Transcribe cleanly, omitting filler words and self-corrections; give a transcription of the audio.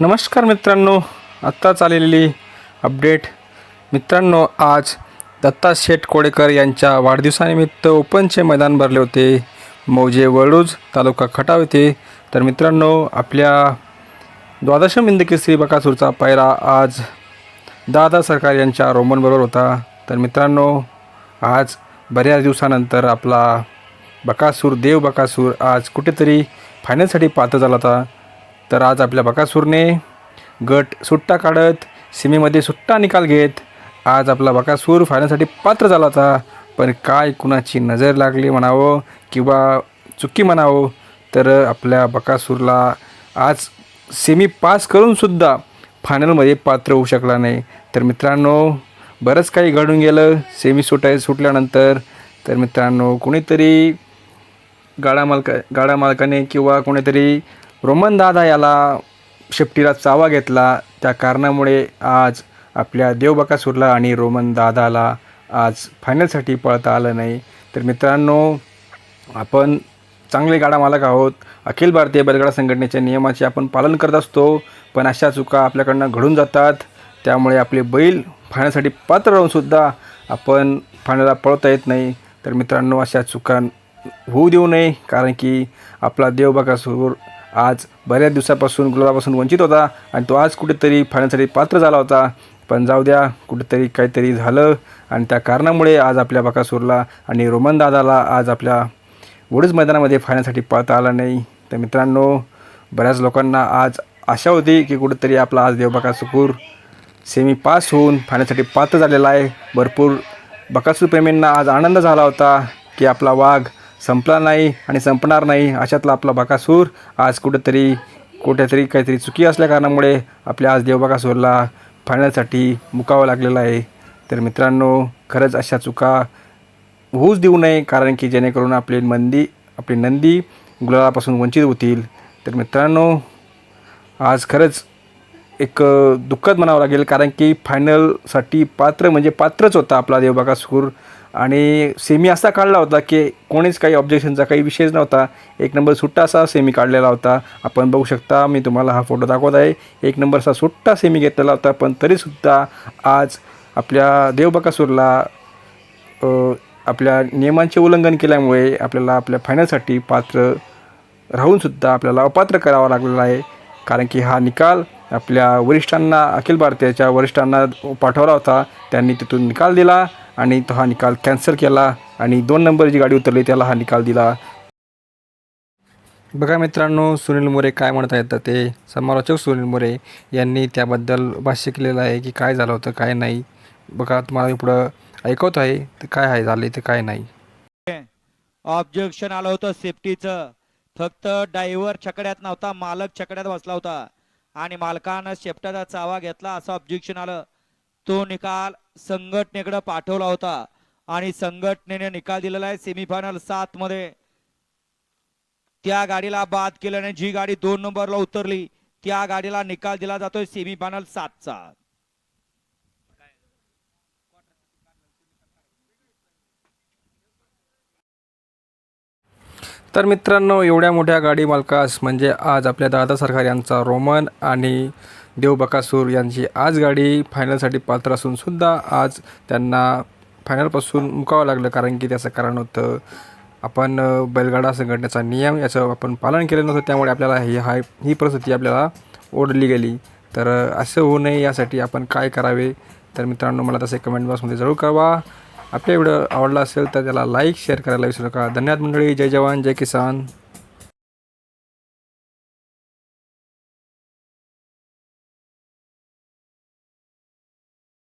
नमस्कार मित्रांनो, आत्ताच आलेली अपडेट. मित्रांनो, आज दत्ता शेठ कोडेकर यांच्या वाढदिवसानिमित्त ओपनचे मैदान भरले होते मौजे वळूज तालुका खटाव येथे. तर मित्रांनो, आपल्या द्वादशम हिंदकेसरी बकासूरचा पायरा आज दादा सरकार यांच्या रोमनबरोबर होता. तर मित्रांनो, आज बऱ्याच दिवसानंतर आपला बकासूर देव बकासूर आज कुठेतरी फायनलसाठी पात्र झाला होता. तर आज आपल्या बकासूरने गट सुट्टा काढत सीमेमध्ये सुट्टा निकाल घेत आज आपला बकासूर फायनलसाठी पात्र झाला होता. पण काय कुणाची नजर लागली म्हणावं किंवा चुकी म्हणावं, तर आपल्या बकासूरला आज सेमी पास करूनसुद्धा फायनलमध्ये पात्र होऊ शकला नाही. तर मित्रांनो, बरंच काही घडून गेलं सेमी सुटल्यानंतर. तर मित्रांनो, कोणीतरी गाडा मालकाने किंवा कोणीतरी रोमन दादा याला शेपटीला चावा घेतला. त्या कारणामुळे आज आपल्या देव बकासूरला आणि रोमन दादाला आज फायनलसाठी पळता आलं नाही. तर मित्रांनो, आपण चांगले गाडा मालक आहोत. अखिल भारतीय बैलगाडा संघटनेच्या नियमाचे आपण पालन करत असतो, पण अशा चुका आपल्याकडनं घडून जातात. त्यामुळे आपले बैल फायनलसाठी पात्र राहूनसुद्धा आपण फायनलला पळता येत नाही. तर मित्रांनो, अशा चुका होऊ देऊ नये, कारण की आपला देव बकासूर आज बऱ्याच दिवसापासून गुलाबापासून वंचित होता आणि तो आज कुठेतरी फायनलसाठी पात्र झाला होता. पण जाऊ द्या, कुठेतरी काहीतरी झालं आणि त्या कारणामुळे आज आपल्या बकासूरला आणि रोमन दादाला आज आपल्या वडूज मैदानामध्ये फायनलसाठी पळता आला नाही. तर मित्रांनो, बऱ्याच लोकांना आज आशा होती की कुठेतरी आपला आज देव बकासूर सेमी पास होऊन फायनलसाठी पात्र झालेला आहे. भरपूर बकासूर प्रेमींना आज आनंद झाला होता की आपला वाघ संपला नाही आणि संपणार नाही. अशातला आपला बकासूर आज कुठेतरी काहीतरी चुकी असल्या कारणामुळे आपल्या आज देव बकासूरला फायनलसाठी मुकावं लागलेलं आहे. तर मित्रांनो, खरंच अशा चुका होऊच देऊ नये, कारण की जेणेकरून आपली नंदी गुलालापासून वंचित होतील. तर मित्रांनो, आज खरंच एक दुःखद म्हणावं लागेल, कारण की फायनलसाठी पात्र म्हणजे पात्रच होता आपला देव बकासूर आणि सेमी असा काढला होता की कोणीच काही ऑब्जेक्शनचा काही विषयच नव्हता. एक नंबर सुट्टा असा सेमी काढलेला होता. आपण बघू शकता, मी तुम्हाला हा फोटो दाखवत आहे. एक नंबरचा सुट्टा सेमी घेतलेला होता. पण तरीसुद्धा आज आपल्या देव बकासूरला आपल्या नियमांचे उल्लंघन केल्यामुळे आपल्याला आपल्या फायनलसाठी पात्र राहूनसुद्धा आपल्याला अपात्र करावा लागलेला आहे. कारण की हा निकाल आपल्या वरिष्ठांना, अखिल भारतीयाच्या वरिष्ठांना पाठवला होता. त्यांनी तिथून निकाल दिला आणि तो हा निकाल कॅन्सल केला आणि 2 नंबरची गाडी उतरली त्याला हा निकाल दिला. बघा मित्रांनो, सुनील मोरे काय म्हणत आहेत, तर ते समालोचक सुनील मोरे यांनी त्याबद्दल भाष्य केलेलं आहे की काय झालं होतं काय नाही. बघा, तुम्हाला मी पुढं ऐकवत आहे ते काय आहे झाले ते काय नाही. ऑब्जेक्शन आलं होतं सेफ्टीचं. फक्त ड्रायव्हर छकड्यात नव्हता, मालक छकड्यात बसला होता आणि मालकानं शेपटाचा चावा घेतला असं ऑब्जेक्शन आलं. तो निकाल संघटनेकडे पाठवला होता आणि संघटनेने निकाल दिलेला आहे. सेमीफायनल 7 मध्ये त्या गाडीला बाद केल्याने जी गाडी 2 नंबरला उतरली त्या गाडीला निकाल दिला जातोय सेमीफायनल 7चा. तर मित्रांनो, एवढ्या मोठ्या गाडी मालकास म्हणजे आज आपल्या दादा सरकार यांचा रोमन आणि देव बकासूर यांची आज गाडी फायनलसाठी पात्र असूनसुद्धा आज त्यांना फायनलपासून मुकावं लागलं. कारण की त्याचं कारण होतं आपण बैलगाडा संघटनेचा नियम याचं आपण पालन केलं नव्हतं. त्यामुळे आपल्याला ही परिस्थिती आपल्याला ओढली गेली. तर असं होऊ नये यासाठी आपण काय करावे, तर मित्रांनो मला तसे कमेंट बॉक्समध्ये जरूर कळवा. आपल्या व्हिडिओ आवडला असेल तर त्याला लाईक शेअर करायला विसरू नका. धन्यवाद मंडळी. जय जवान जय किसान.